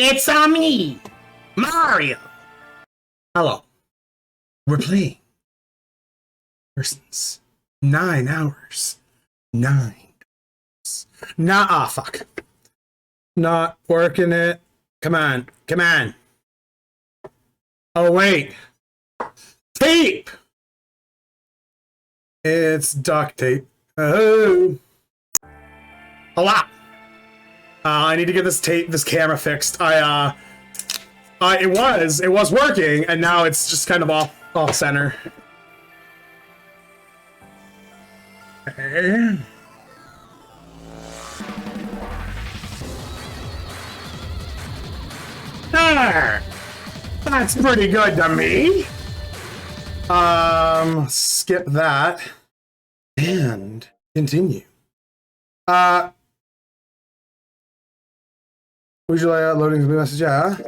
It's me, Mario. Hello. We're playing. Persons. 9 hours. 9. Nah, fuck. Not working it. Come on. Come on. Oh, wait. Tape! It's duct tape. Oh. A lot. I need to get this camera fixed. It was working, and now it's just kind of off center. Okay. There. That's pretty good to me. Skip that and continue. Would you like loading the message? Yeah.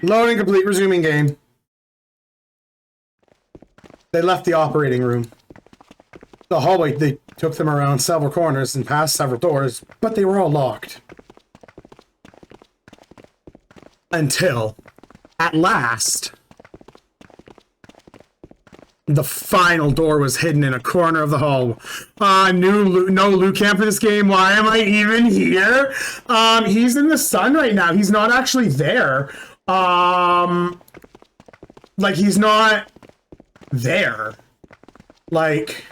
Loading complete, resuming game. They left the operating room. The hallway, they took them around several corners and past several doors, but they were all locked. Until, at last, the final door was hidden in a corner of the hall. No loot camp for this game. Why am I even here? He's in the sun right now. He's not actually there. Like, he's not there. Like,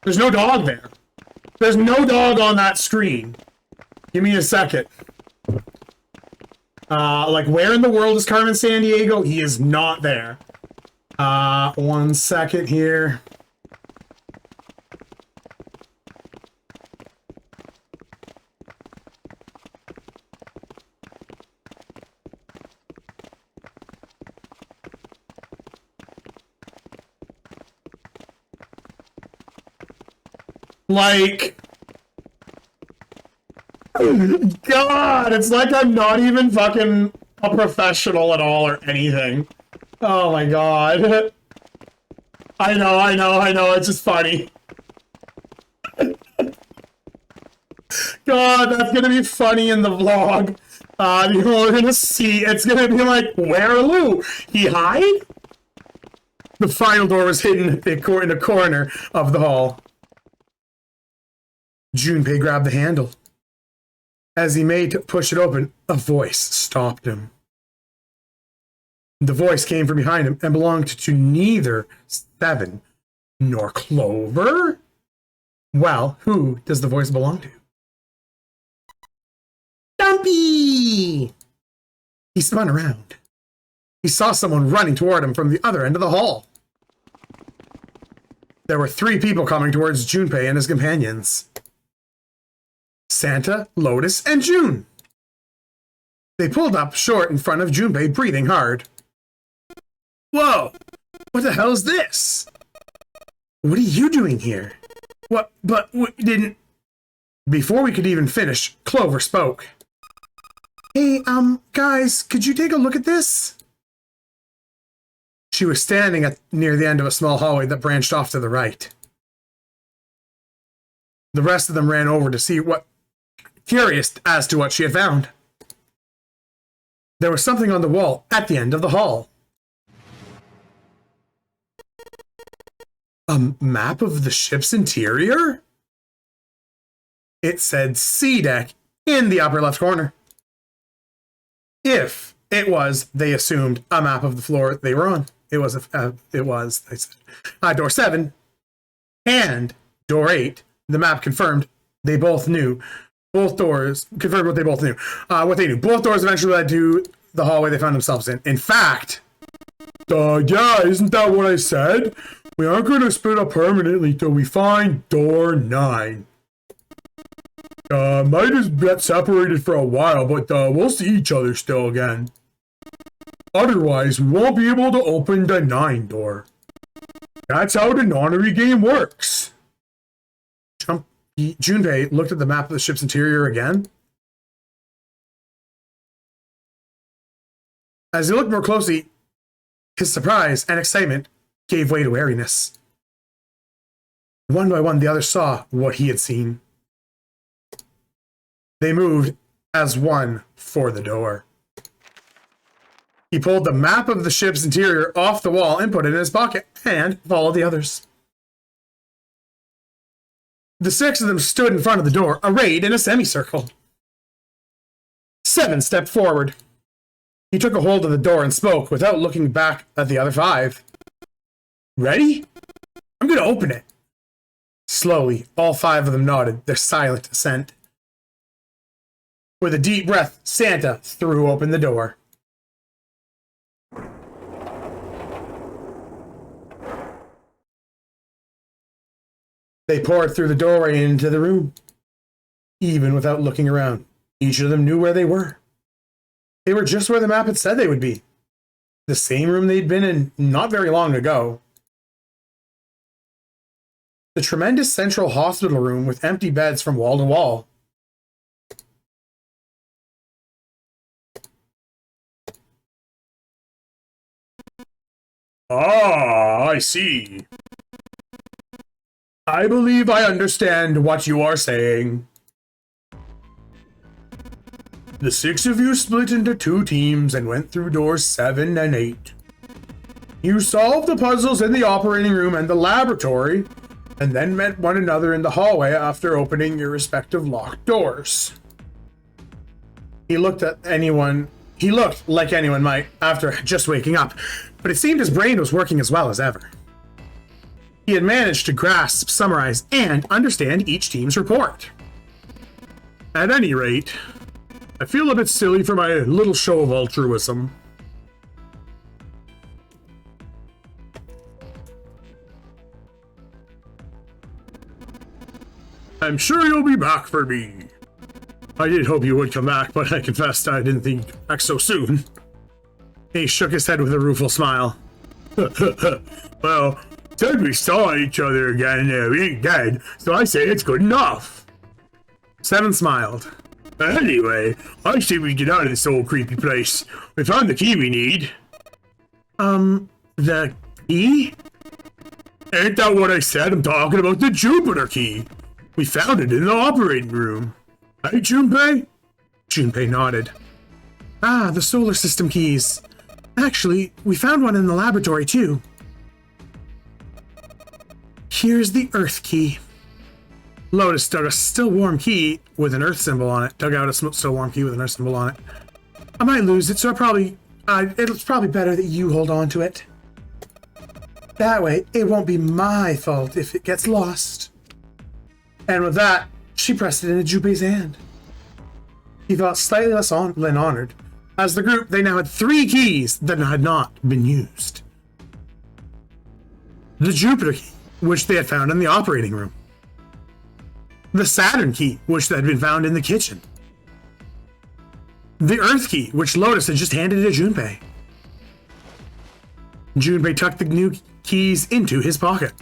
there's no dog there. There's no dog on that screen. Give me a second. Like, where in the world is Carmen Sandiego? He is not there. 1 second here. Like, God, it's like I'm not even fucking a professional at all or anything. Oh my God. I know, it's just funny. God, that's gonna be funny in the vlog. People are gonna see, it's gonna be like, where Lou? He hide? The final door was hidden in a corner of the hall. Junpei grabbed the handle. As he made to push it open, a voice stopped him. The voice came from behind him and belonged to neither Seven nor Clover. Well, who does the voice belong to? Dumpy! He spun around. He saw someone running toward him from the other end of the hall. There were 3 people coming towards Junpei and his companions. Santa, Lotus, and June. They pulled up short in front of Junpei, breathing hard. Whoa! What the hell is this? What are you doing here? What didn't... Before we could even finish, Clover spoke. Hey, guys, could you take a look at this? She was standing near the end of a small hallway that branched off to the right. The rest of them ran over to see curious as to what she had found. There was something on the wall at the end of the hall. A map of the ship's interior? It said C deck in the upper left corner. If it was, they assumed, a map of the floor they were on. It was, they said. Door 7 and door 8, the map confirmed they both knew. Both doors confirmed what they both knew. What they knew. Both doors eventually led to the hallway they found themselves in. In fact, yeah, isn't that what I said? We aren't going to split up permanently till we find door 9. Might just get separated for a while, but we'll see each other still again. Otherwise, we won't be able to open the 9 door. That's how the nonary game works. Junpei looked at the map of the ship's interior again. As he looked more closely, his surprise and excitement gave way to wariness. One by one, the others saw what he had seen. They moved as one for the door. He pulled the map of the ship's interior off the wall and put it in his pocket, and followed the others. The 6 of them stood in front of the door, arrayed in a semicircle. 7 stepped forward. He took a hold of the door and spoke without looking back at the other 5. Ready? I'm going to open it. Slowly, all 5 of them nodded, their silent assent. With a deep breath, Santa threw open the door. They poured through the doorway into the room, even without looking around. Each of them knew where they were. They were just where the map had said they would be. The same room they'd been in not very long ago. The tremendous central hospital room with empty beds from wall to wall. Ah, I see. I believe I understand what you are saying. The 6 of you split into 2 teams and went through doors 7 and 8. You solved the puzzles in the operating room and the laboratory, and then met one another in the hallway after opening your respective locked doors. He looked like anyone might after just waking up, but it seemed his brain was working as well as ever. He had managed to grasp, summarize, and understand each team's report. At any rate, I feel a bit silly for my little show of altruism. I'm sure you'll be back for me. I did hope you would come back, but I confessed I didn't think you'd back so soon. He shook his head with a rueful smile. Well, since we saw each other again, we ain't dead, so I say it's good enough. 7 smiled. Anyway, I say we get out of this old creepy place. We found the key we need. The key? Ain't that what I said? I'm talking about the Jupiter key. We found it in the operating room. Hey, Junpei? Junpei nodded. Ah, the solar system keys. Actually, we found one in the laboratory, too. Here's the Earth key. Lotus dug a still warm key with an Earth symbol on it. Dug out a still warm key with an Earth symbol on it. I might lose it, so it's probably better that you hold on to it. That way, it won't be my fault if it gets lost. And with that, she pressed it into Junpei's hand. He felt slightly less honored. As the group, they now had 3 keys that had not been used. The Jupiter key, which they had found in the operating room. The Saturn key, which had been found in the kitchen. The Earth key, which Lotus had just handed to Junpei. Junpei tucked the new keys into his pocket.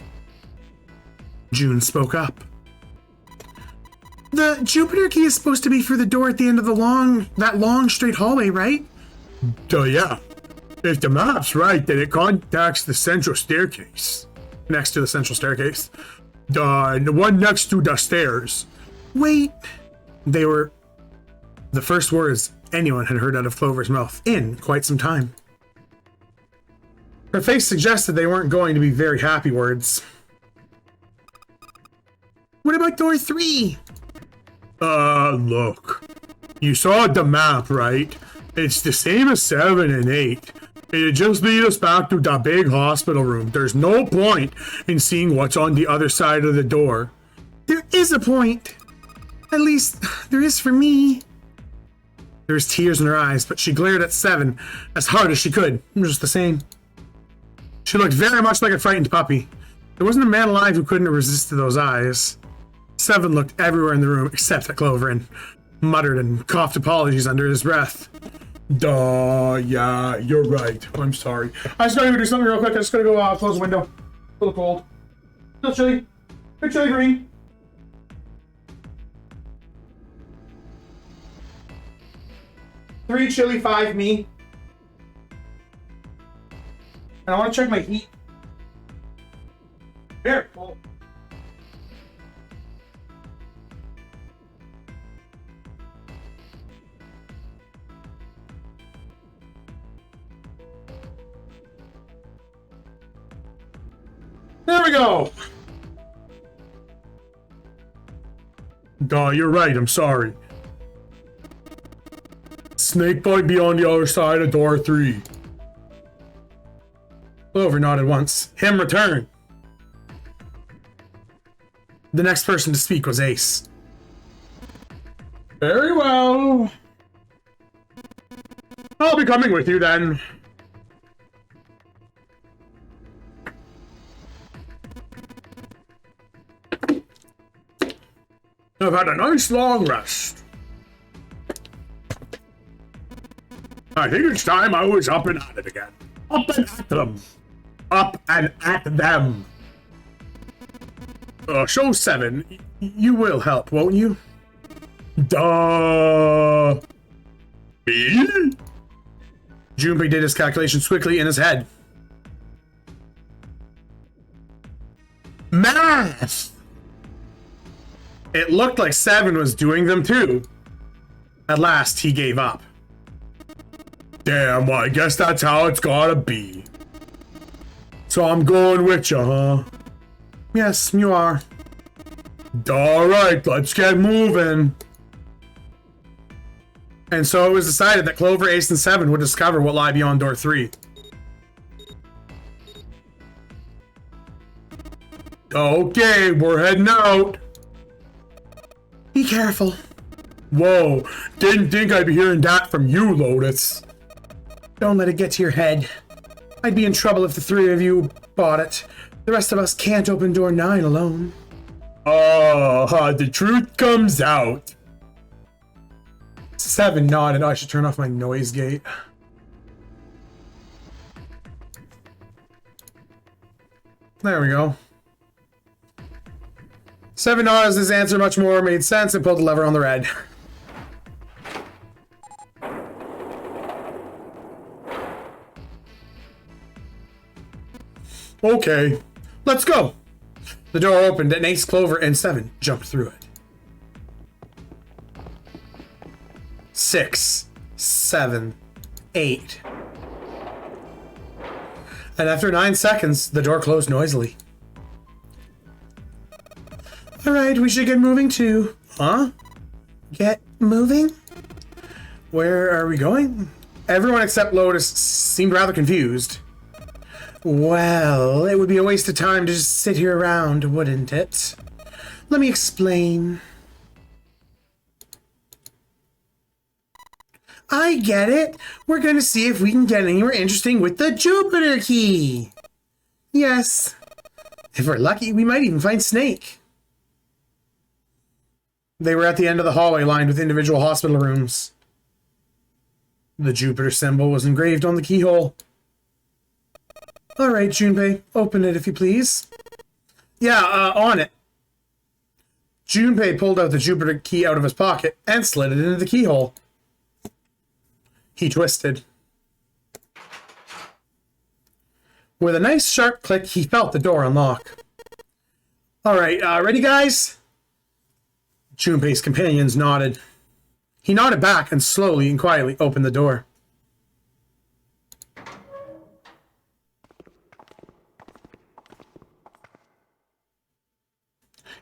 June spoke up. The Jupiter key is supposed to be for the door at the end of that long straight hallway, right? Yeah. If the map's right, then it contacts the central staircase. Next to the central staircase. The one next to the stairs. Wait. They were the first words anyone had heard out of Clover's mouth in quite some time. Her face suggested they weren't going to be very happy words. What about door 3? Look. You saw the map, right? It's the same as 7 and 8. It'd just lead us back to the big hospital room. There's no point in seeing what's on the other side of the door. There is a point. At least, there is for me. There was tears in her eyes, but she glared at 7 as hard as she could. Just the same. She looked very much like a frightened puppy. There wasn't a man alive who couldn't have resisted those eyes. 7 looked everywhere in the room except at Clover and muttered and coughed apologies under his breath. Yeah, you're right. I'm sorry. I just gotta go do something real quick. I just gotta go close the window. A little cold. A little chilly. Big chilly green. Three chilly, 5 me. And I want to check my heat. Very cold. There we go. Duh, you're right. I'm sorry. Snakebite be on the other side of door 3. Clover nodded once. Him return. The next person to speak was Ace. Very well. I'll be coming with you then. I've had a nice long rest. I think it's time I was up and at it again. Up and at them. Up and at them. Show 7. You will help, won't you? Duh. Me? Junpei did his calculations quickly in his head. Math! It looked like 7 was doing them too. At last, he gave up. Damn, well, I guess that's how it's gotta be. So I'm going with you, huh? Yes, you are. Alright, let's get moving. And so it was decided that Clover, Ace, and 7 would discover what lie beyond door 3. Okay, we're heading out. Be careful. Whoa, didn't think I'd be hearing that from you, Lotus. Don't let it get to your head. I'd be in trouble if the 3 of you bought it. The rest of us can't open door 9 alone. The truth comes out. 7 nodded. I should turn off my noise gate. There we go. 7 nods. This answer much more made sense and pulled the lever on the red. Okay, let's go. The door opened and Ace, Clover, and 7 jumped through it. 6, 7, 8. And after 9 seconds, the door closed noisily. Alright, we should get moving too. Huh? Get moving? Where are we going? Everyone except Lotus seemed rather confused. Well, it would be a waste of time to just sit here around, wouldn't it? Let me explain. I get it. We're going to see if we can get anywhere interesting with the Jupiter key. Yes. If we're lucky, we might even find Snake. They were at the end of the hallway lined with individual hospital rooms. The Jupiter symbol was engraved on the keyhole. Alright, Junpei, open it if you please. Yeah, on it. Junpei pulled out the Jupiter key out of his pocket and slid it into the keyhole. He twisted. With a nice sharp click, he felt the door unlock. Alright, ready guys? Junpei's companions nodded. He nodded back and slowly and quietly opened the door.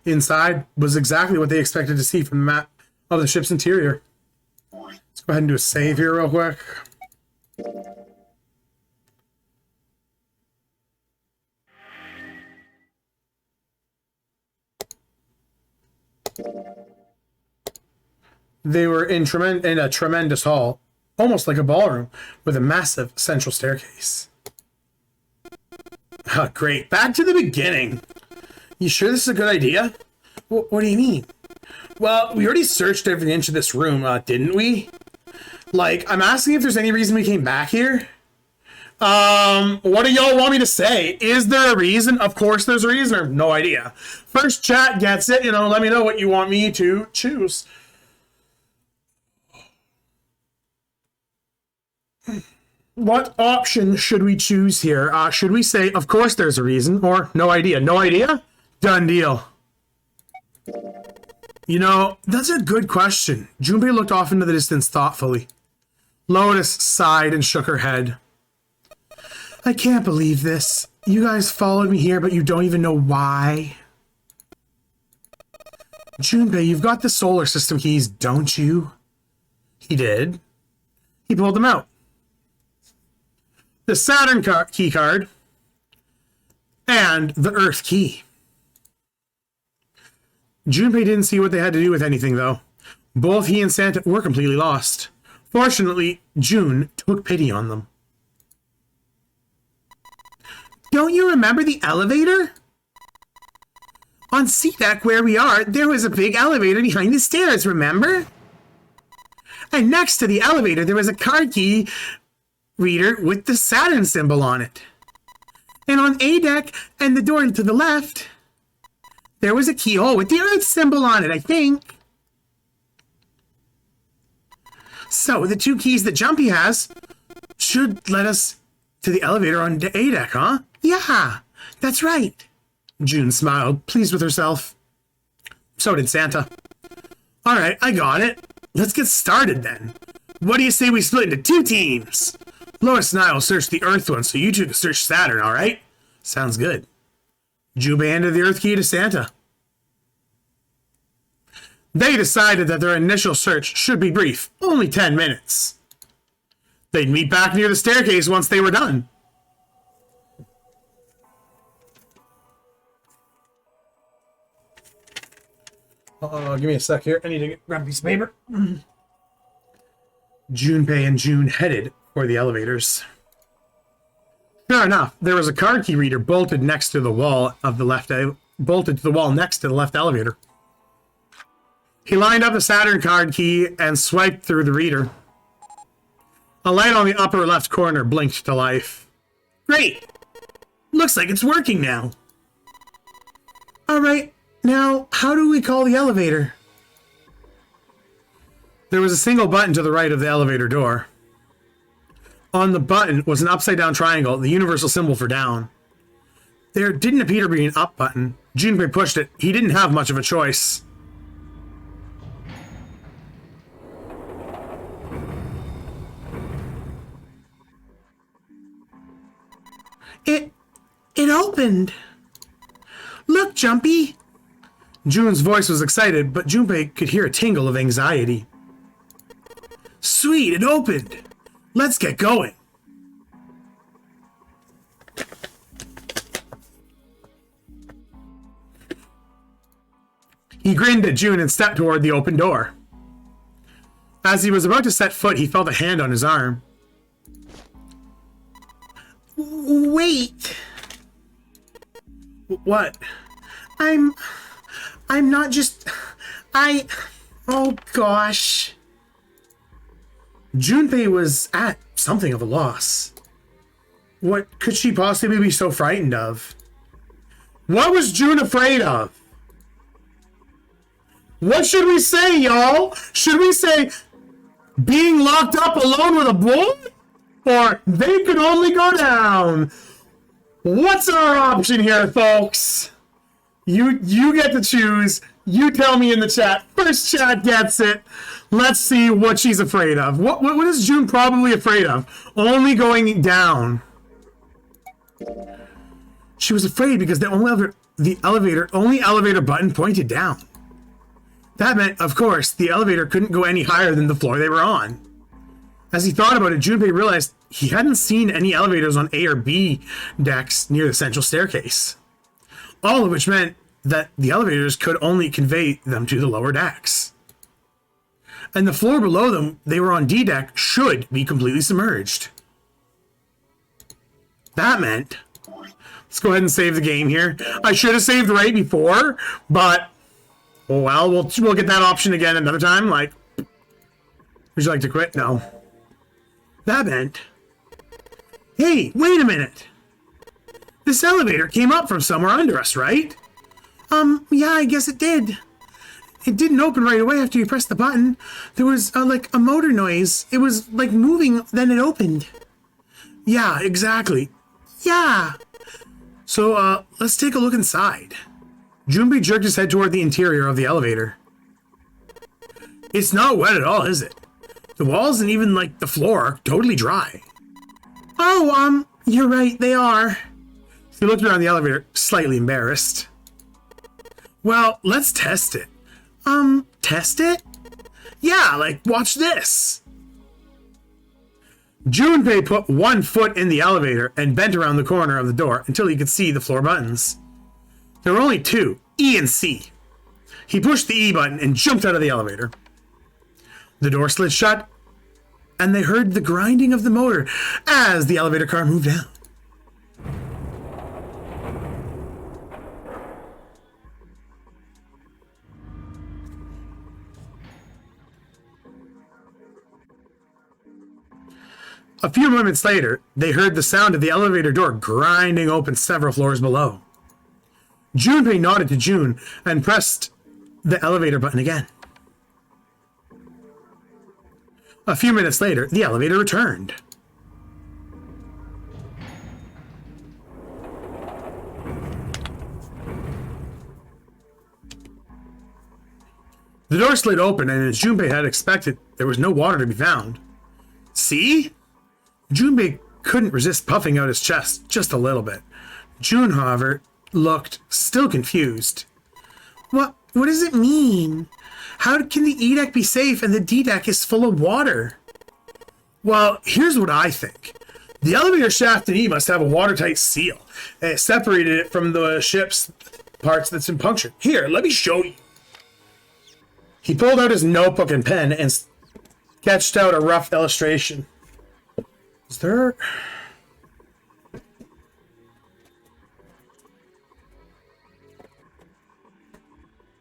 Inside was exactly what they expected to see from the map of the ship's interior. Let's go ahead and do a save here real quick. They were in a tremendous hall, almost like a ballroom, with a massive central staircase. Oh, great. Back to the beginning. You sure this is a good idea? What do you mean? Well, we already searched every inch of this room, didn't we? Like, I'm asking if there's any reason we came back here. What do y'all want me to say? Is there a reason? Of course there's a reason, or no idea. First chat gets it, let me know what you want me to choose. What option should we choose here? Should we say, of course there's a reason, or no idea? No idea? Done deal. That's a good question. Junpei looked off into the distance thoughtfully. Lotus sighed and shook her head. I can't believe this. You guys followed me here, but you don't even know why. Junpei, you've got the solar system keys, don't you? He did. He pulled them out. The Saturn key card and the Earth key. Junpei didn't see what they had to do with anything, though. Both he and Santa were completely lost. Fortunately, June took pity on them. Don't you remember the elevator? On C-Deck, where we are, there was a big elevator behind the stairs, remember? And next to the elevator, there was a card key reader with the Saturn symbol on it. And on A-Deck and the door to the left, there was a keyhole with the Earth symbol on it, I think. So, the two keys that Jumpy has should let us to the elevator on A-Deck, huh? Yeah, that's right. June smiled, pleased with herself. So did Santa. All right, I got it. Let's get started then. What do you say we split into two teams? Lois and I will search the Earth one, so you two can search Saturn, all right? Sounds good. Junpei handed the Earth key to Santa. They decided that their initial search should be brief, only 10 minutes. They'd meet back near the staircase once they were done. Give me a sec here. I need to grab a piece of paper. Junpei and June headed for the elevators. Sure enough, there was a card key reader bolted next to the wall of the left bolted to the wall next to the left elevator. He lined up the Saturn card key and swiped through the reader. A light on the upper left corner blinked to life. Great! Looks like it's working now. All right. Now, how do we call the elevator? There was a single button to the right of the elevator door. On the button was an upside-down triangle, the universal symbol for down. There didn't appear to be an up button. Junpei pushed it. He didn't have much of a choice. It opened. Look, Jumpy. June's voice was excited, but Junpei could hear a tingle of anxiety. Sweet, it opened. Let's get going. He grinned at June and stepped toward the open door. As he was about to set foot, he felt a hand on his arm. Wait. What? I'm not just... Oh, gosh. Junpei was at something of a loss. What could she possibly be so frightened of? What was June afraid of? What should we say, y'all? Should we say being locked up alone with a bull? Or they could only go down? What's our option here, folks? You get to choose. You tell me in the chat. First chat gets it. Let's see what she's afraid of. What is June probably afraid of? Only going down. She was afraid because the only elevator button pointed down. That meant, of course, the elevator couldn't go any higher than the floor they were on. As he thought about it, Junpei realized he hadn't seen any elevators on A or B decks near the central staircase. All of which meant that the elevators could only convey them to the lower decks. And the floor below them, they were on D deck, should be completely submerged. That meant... Let's go ahead and save the game here. I should have saved right before, but... Oh, well, we'll get that option again another time. Like, would you like to quit? No. That meant... Hey, wait a minute. This elevator came up from somewhere under us, right? Yeah, I guess it did. It didn't open right away after you pressed the button. There was, like, a motor noise. It was, like, moving, then it opened. Yeah, exactly. Yeah. So, let's take a look inside. Junpei jerked his head toward the interior of the elevator. It's not wet at all, is it? The walls and even, like, the floor are totally dry. Oh, You're right, they are. He looked around the elevator, slightly embarrassed. Well, let's test it. Test it? Yeah, like, watch this. Junpei put one foot in the elevator and bent around the corner of the door until he could see the floor buttons. There were only two, E and C. He pushed the E button and jumped out of the elevator. The door slid shut, and they heard the grinding of the motor as the elevator car moved down. A few moments later, they heard the sound of the elevator door grinding open several floors below. Junpei nodded to June and pressed the elevator button again. A few minutes later, the elevator returned. The door slid open, and as Junpei had expected, there was no water to be found. See? Junpei couldn't resist puffing out his chest just a little bit. June, however, looked still confused. What does it mean? How can the E deck be safe and the D deck is full of water? Well, here's what I think. The elevator shaft in E must have a watertight seal. It separated it from the ship's parts that's been punctured. Here, let me show you. He pulled out his notebook and pen and sketched out a rough illustration. Is there...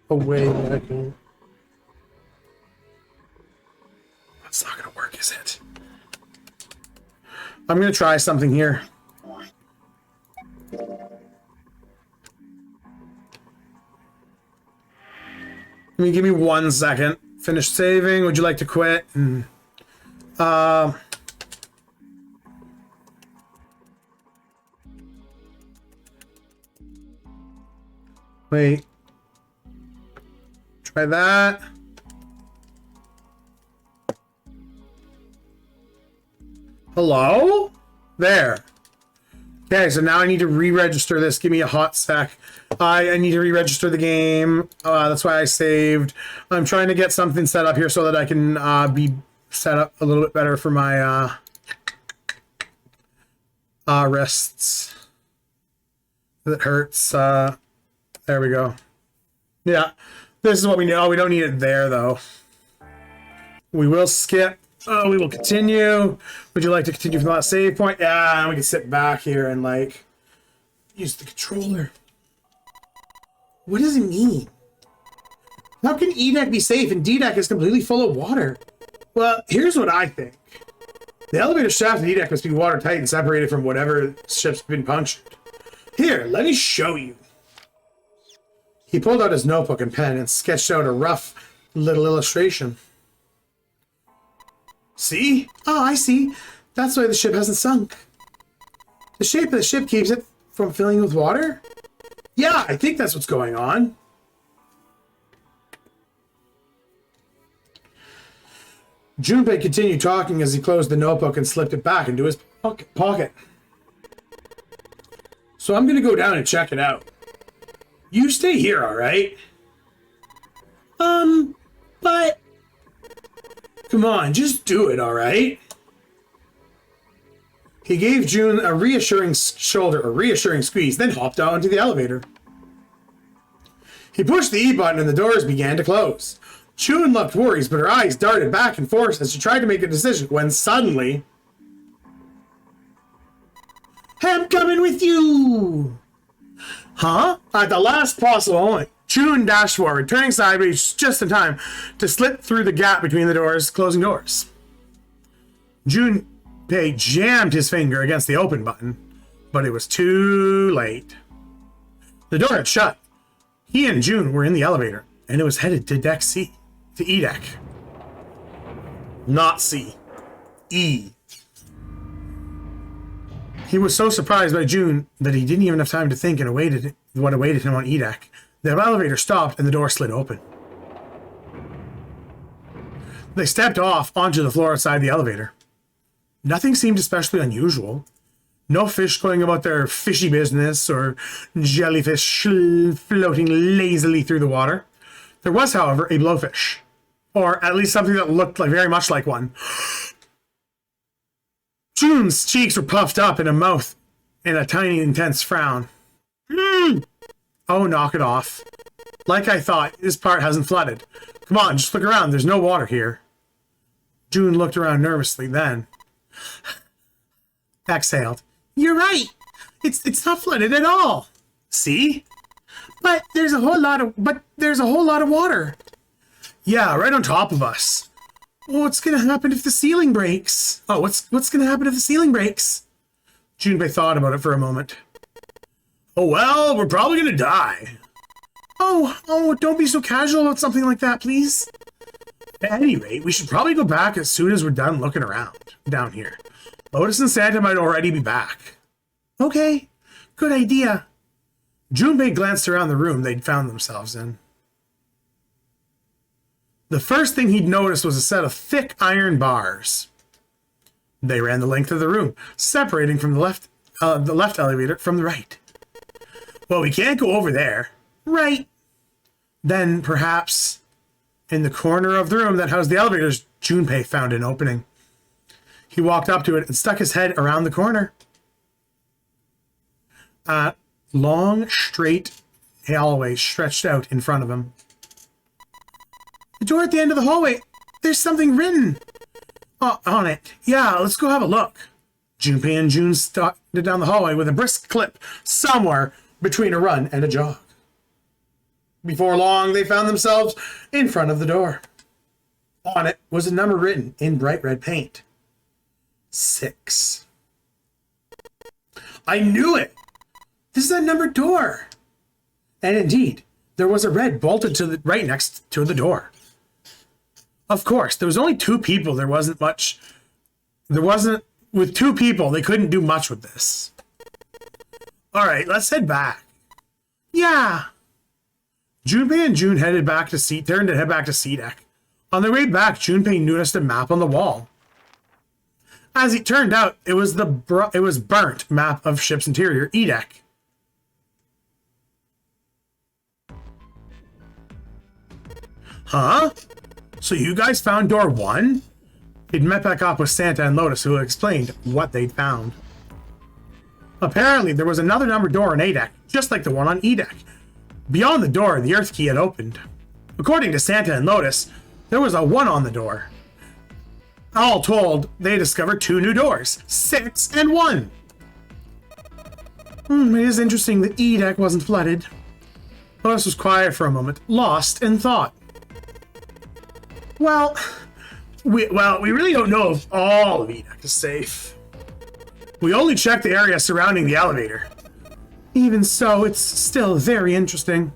a way that I can... That's not going to work, is it? I'm going to try something here. Give me 1 second. Finish saving. Would you like to quit? Wait. Try that. Hello? There. Okay, so now I need to re-register this. Give me a hot sec. I need to re-register the game. That's why I saved. I'm trying to get something set up here so that I can be set up a little bit better for my wrists. That hurts. There we go. Yeah, this is what we need. Oh, we don't need it there, though. We will skip. Oh, we will continue. Would you like to continue from that save point? Yeah, we can sit back here and, like, use the controller. What does it mean? How can E deck be safe and D deck is completely full of water? Well, here's what I think. The elevator shaft and E deck must be watertight and separated from whatever ship's been punctured. Here, let me show you. He pulled out his notebook and pen and sketched out a rough little illustration. See? Oh, I see. That's why the ship hasn't sunk. The shape of the ship keeps it from filling with water? Yeah, I think that's what's going on. Junpei continued talking as he closed the notebook and slipped it back into his pocket. So I'm going to go down and check it out. You stay here, all right? But... Come on, just do it, all right? He gave June a reassuring squeeze, then hopped out into the elevator. He pushed the E button and the doors began to close. June looked worried, but her eyes darted back and forth as she tried to make a decision when suddenly... I'm coming with you! Huh? At the last possible moment, June dashed forward, turning sideways just in time to slip through the gap between the doors, closing doors. Junpei jammed his finger against the open button, but it was too late. The door had shut. He and June were in the elevator, and it was headed to deck C, to E deck. Not C. E. He was so surprised by June that he didn't even have time to think and awaited what awaited him on E deck. The elevator stopped and the door slid open. They stepped off onto the floor outside the elevator. Nothing seemed especially unusual. No fish going about their fishy business or jellyfish floating lazily through the water. There was, however, a blowfish, or at least something that looked like very much like one. June's cheeks were puffed up in a mouth in a tiny, intense frown. Oh, knock it off. Like I thought, this part hasn't flooded. Come on, just look around. There's no water here. June looked around nervously, then exhaled. You're right. It's not flooded at all. See? But there's a whole lot of water. Yeah, right on top of us. What's gonna happen if the ceiling breaks? Oh, what's gonna happen if the ceiling breaks? Junpei thought about it for a moment. Oh well, we're probably gonna die. Oh, don't be so casual about something like that, please. At any rate, we should probably go back as soon as we're done looking around down here. Lotus and Santa might already be back. Okay, good idea. Junpei glanced around the room they'd found themselves in. The first thing he'd noticed was a set of thick iron bars. They ran the length of the room, separating from the left elevator from the right. Well, we can't go over there. Right. Then, perhaps, in the corner of the room that housed the elevators, Junpei found an opening. He walked up to it and stuck his head around the corner. A long, straight hallway stretched out in front of him. The door at the end of the hallway, there's something written on it. Yeah, let's go have a look. Junpei and June started down the hallway with a brisk clip somewhere between a run and a jog. Before long, they found themselves in front of the door. On it was a number written in bright red paint. 6. I knew it! This is that numbered door! And indeed, there was a red bolted to the right next to the door. Of course, there was only 2 people. With 2 people, they couldn't do much with this. Alright, let's head back. Yeah. Junpei and June headed back to C-Deck. On their way back, Junpei noticed a map on the wall. As it turned out, it was burnt map of ship's interior, E-Deck. Huh? So you guys found door 1? He'd met back up with Santa and Lotus, who explained what they'd found. Apparently, there was another numbered door in A-Deck, just like the one on E-Deck. Beyond the door, the Earth key had opened. According to Santa and Lotus, there was a 1 on the door. All told, they discovered 2 new doors, 6 and 1. It is interesting that E-Deck wasn't flooded. Lotus was quiet for a moment, lost in thought. Well, we really don't know if all of E-Deck is safe. We only checked the area surrounding the elevator. Even so, it's still very interesting.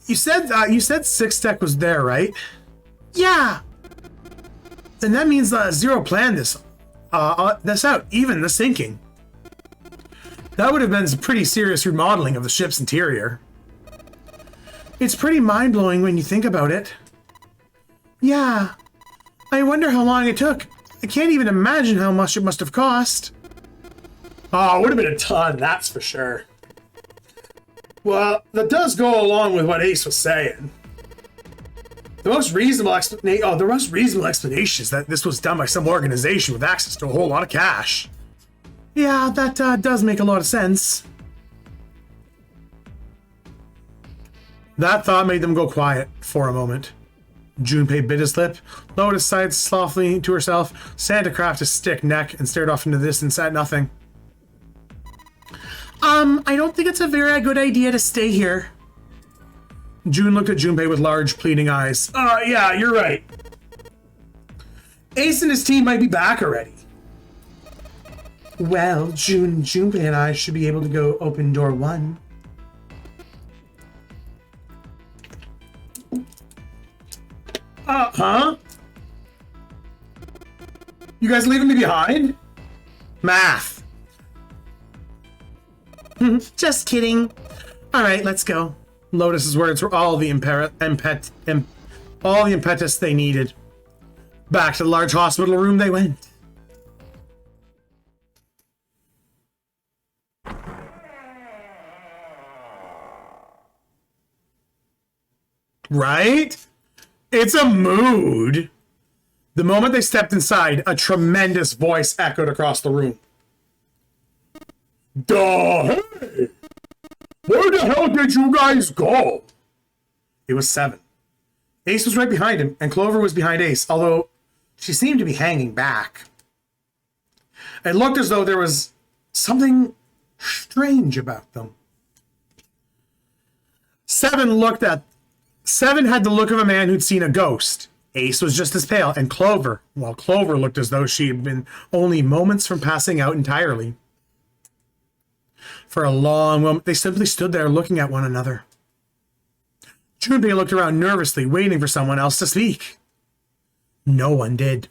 You said 6-Deck was there, right? Yeah. Then that means Zero planned this out, even the sinking. That would have been some pretty serious remodeling of the ship's interior. It's pretty mind-blowing when you think about it. Yeah. I wonder how long it took. I can't even imagine how much it must have cost. Oh, it would have been a ton, that's for sure. Well, that does go along with what Ace was saying. The most reasonable explanation is that this was done by some organization with access to a whole lot of cash. Yeah, that does make a lot of sense. That thought made them go quiet for a moment. Junpei bit his lip. Lotus sighed softly to herself. Santa cracked his stick neck and stared off into the distance at nothing. I don't think it's a very good idea to stay here. June looked at Junpei with large, pleading eyes. Yeah, you're right. Ace and his team might be back already. Well, Junpei and I should be able to go open door 1. Huh? You guys leaving me behind? Math. Just kidding. All right, let's go. Lotus's words were all the impetus they needed. Back to the large hospital room they went. Right? It's a mood. The moment they stepped inside, a tremendous voice echoed across the room. Duh, hey! Where the hell did you guys go? It was Seven. Ace was right behind him, and Clover was behind Ace, although she seemed to be hanging back. It looked as though there was something strange about them. Seven had the look of a man who'd seen a ghost. Ace was just as pale, and Clover looked as though she had been only moments from passing out entirely. For a long moment, they simply stood there looking at one another. Junpei looked around nervously, waiting for someone else to speak. No one did.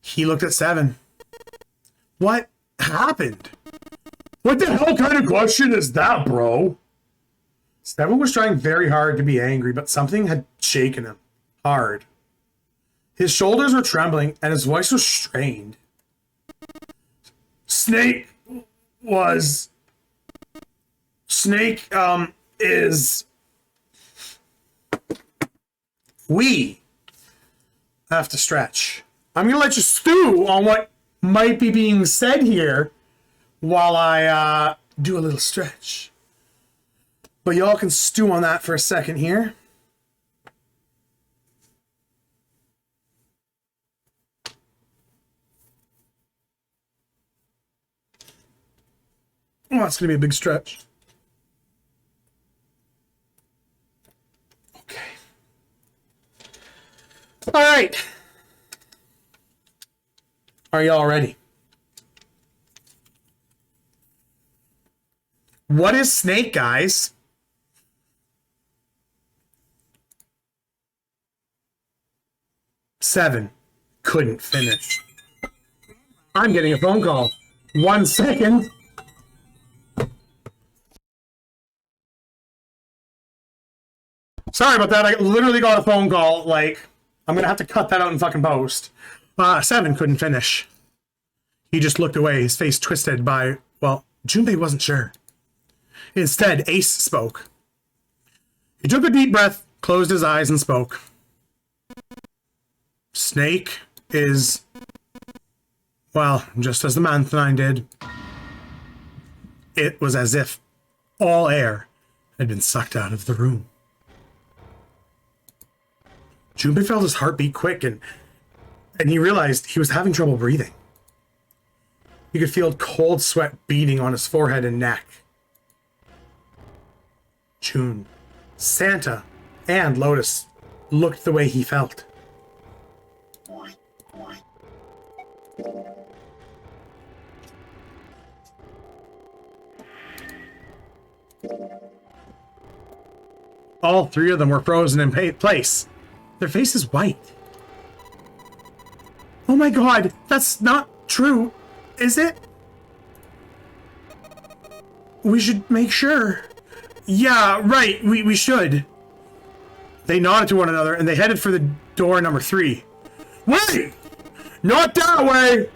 He looked at Seven. What happened? What the hell kind of question is that, bro? Seven was trying very hard to be angry, but something had shaken him. Hard. His shoulders were trembling, and his voice was strained. Snake is... We have to stretch. I'm going to let you stew on what might be being said here while I do a little stretch. But y'all can stew on that for a second here. Oh, it's going to be a big stretch. Okay. All right. Are y'all ready? What is Snake, guys? Seven couldn't finish. I'm getting a phone call. 1 second. Sorry about that. I literally got a phone call. Like, I'm going to have to cut that out and fucking post. Seven couldn't finish. He just looked away, his face twisted by, well, Junpei wasn't sure. Instead, Ace spoke. He took a deep breath, closed his eyes, and spoke. Snake is, well, just as the Man-Thine did. It was as if all air had been sucked out of the room. Junpei felt his heart beat quick, and he realized he was having trouble breathing. He could feel cold sweat beading on his forehead and neck. June, Santa, and Lotus looked the way he felt. All three of them were frozen in place. Their faces white. Oh my god, that's not true, is it? We should make sure. Yeah, right, we should. They nodded to one another and they headed for the door number 3. Wait! Not that way!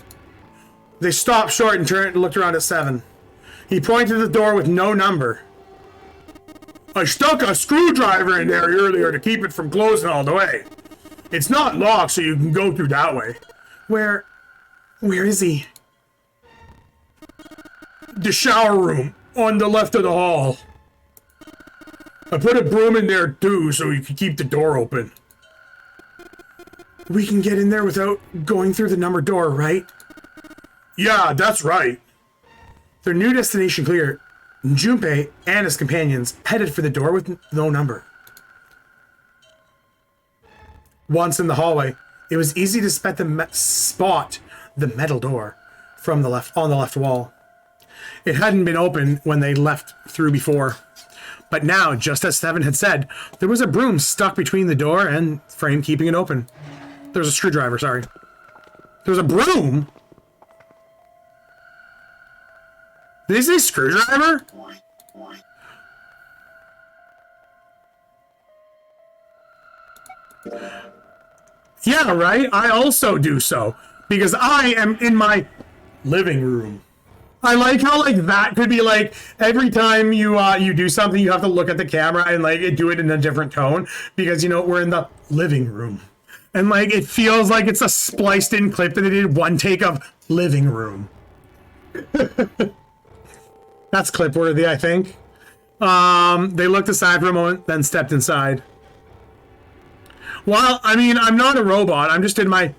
They stopped short and turned and looked around at Seven. He pointed to the door with no number. I stuck a screwdriver in there earlier to keep it from closing all the way. It's not locked, so you can go through that way. Where is he? The shower room, on the left of the hall. I put a broom in there too, so you can keep the door open. We can get in there without going through the numbered door, right? Yeah, that's right. Their new destination clear, Junpei and his companions headed for the door with no number. Once in the hallway, it was easy to spot the metal door from the left on the left wall. It hadn't been open when they left through before. But now, just as Seven had said, there was a broom stuck between the door and frame keeping it open. There was a screwdriver, sorry. There was a broom? Did they say screwdriver? Yeah, right? I also do so. Because I am in my living room. I like how like that could be like every time you do something, you have to look at the camera and like do it in a different tone because you know we're in the living room, and like it feels like it's a spliced in clip that they did one take of living room. That's clip worthy, I think. They looked aside for a moment, then stepped inside. Well, I mean, I'm not a robot. I'm just in my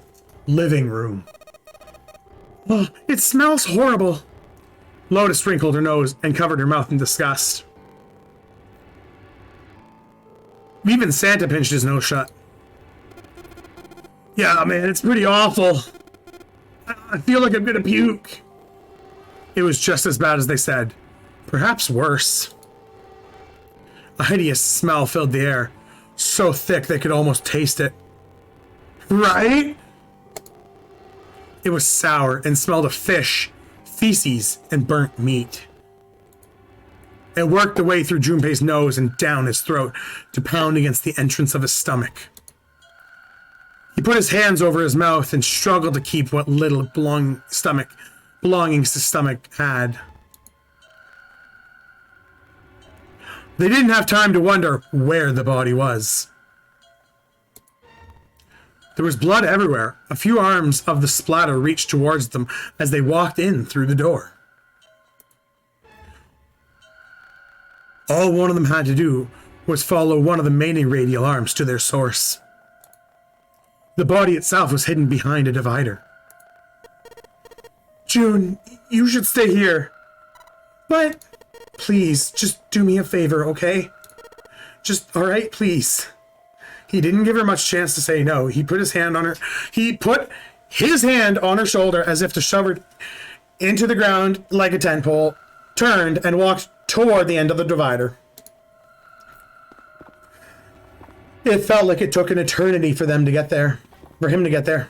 living room. Oh, it smells horrible. Lotus wrinkled her nose and covered her mouth in disgust. Even Santa pinched his nose shut. Yeah, man, it's pretty awful. I feel like I'm gonna puke. It was just as bad as they said. Perhaps worse. A hideous smell filled the air, so thick they could almost taste it. Right? It was sour and smelled of fish, feces, and burnt meat. It worked the way through Junpei's nose and down his throat to pound against the entrance of his stomach. He put his hands over his mouth and struggled to keep what little belongings his stomach had. They didn't have time to wonder where the body was. There was blood everywhere. A few arms of the splatter reached towards them as they walked in through the door. All one of them had to do was follow one of the main radial arms to their source. The body itself was hidden behind a divider. June, you should stay here. But please, just do me a favor, okay? Just, alright, please. He didn't give her much chance to say no. He put his hand on her. He put his hand on her shoulder as if to shove her into the ground like a tent pole, turned and walked toward the end of the divider. It felt like it took an eternity for them to get there, for him to get there.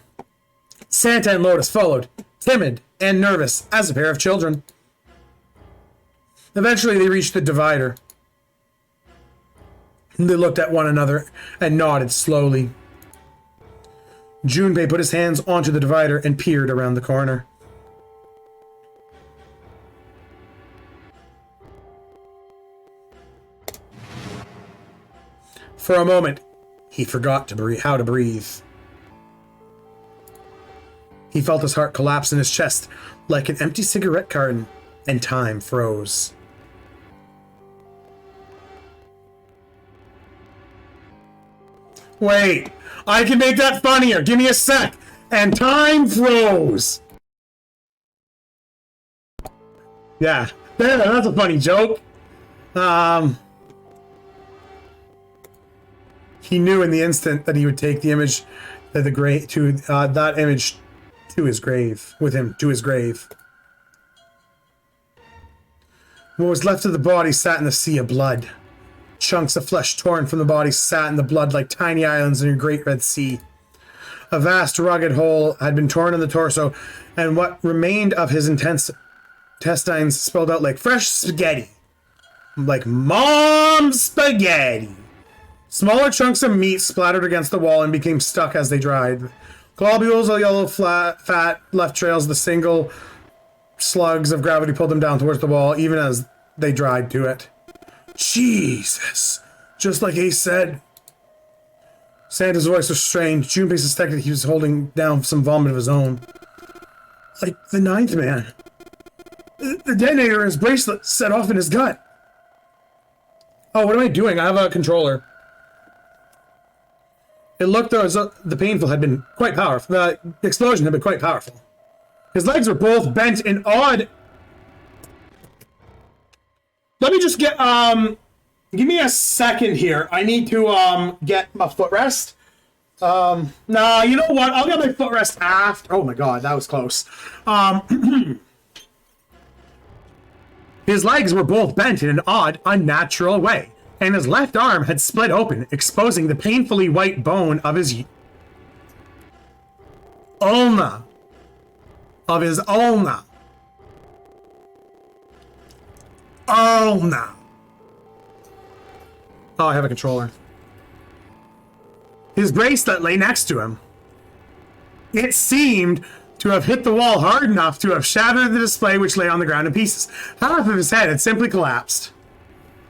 Santa and Lotus followed, timid and nervous as a pair of children. Eventually they reached the divider. They looked at one another and nodded slowly. Junpei put his hands onto the divider and peered around the corner. For a moment, he forgot how to breathe. He felt his heart collapse in his chest like an empty cigarette carton, and time froze. Wait, I can make that funnier. Give me a sec. And time froze. Yeah, that's a funny joke. He knew in the instant that he would take the image that that image to his grave, with him to his grave. What was left of the body sat in the sea of blood. Chunks of flesh torn from the body sat in the blood like tiny islands in a great red sea. A vast rugged hole had been torn in the torso, and what remained of his intestines spilled out like fresh spaghetti. Like mom's spaghetti. Smaller chunks of meat splattered against the wall and became stuck as they dried. Globules of yellow fat left trails. The single slugs of gravity pulled them down towards the wall, even as they dried to it. Jesus! Just like Ace said. Santa's voice was strange. Junpei suspected he was holding down some vomit of his own. Like the ninth man. The detonator in his bracelet set off in his gut. Oh, what am I doing? I have a controller. It looked though as though the painful had been quite powerful. The explosion had been quite powerful. His legs were both bent in odd... Let me just get, give me a second here. I need to, get my footrest. Nah, you know what? I'll get my footrest after. Oh my god, that was close. His legs were both bent in an odd, unnatural way, and his left arm had split open, exposing the painfully white bone of his ulna. Of his ulna. Oh, no. Oh, I have a controller. His bracelet lay next to him. It seemed to have hit the wall hard enough to have shattered the display, which lay on the ground in pieces. Half of his head had simply collapsed.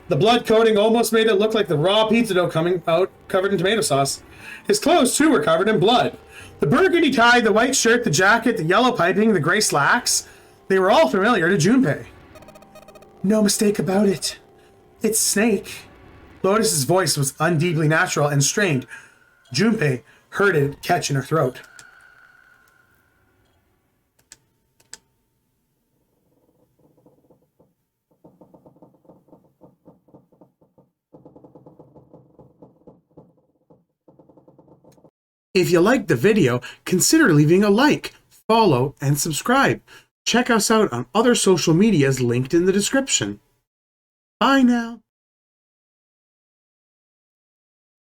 The blood coating almost made it look like the raw pizza dough coming out covered in tomato sauce. His clothes, too, were covered in blood. The burgundy tie, the white shirt, the jacket, the yellow piping, the gray slacks, they were all familiar to Junpei. No mistake about it. It's Snake. Lotus's voice was undeeply natural and strained. Junpei heard it catch in her throat. If you liked the video, consider leaving a like, follow, and subscribe. Check us out on other social medias linked in the description. Bye now.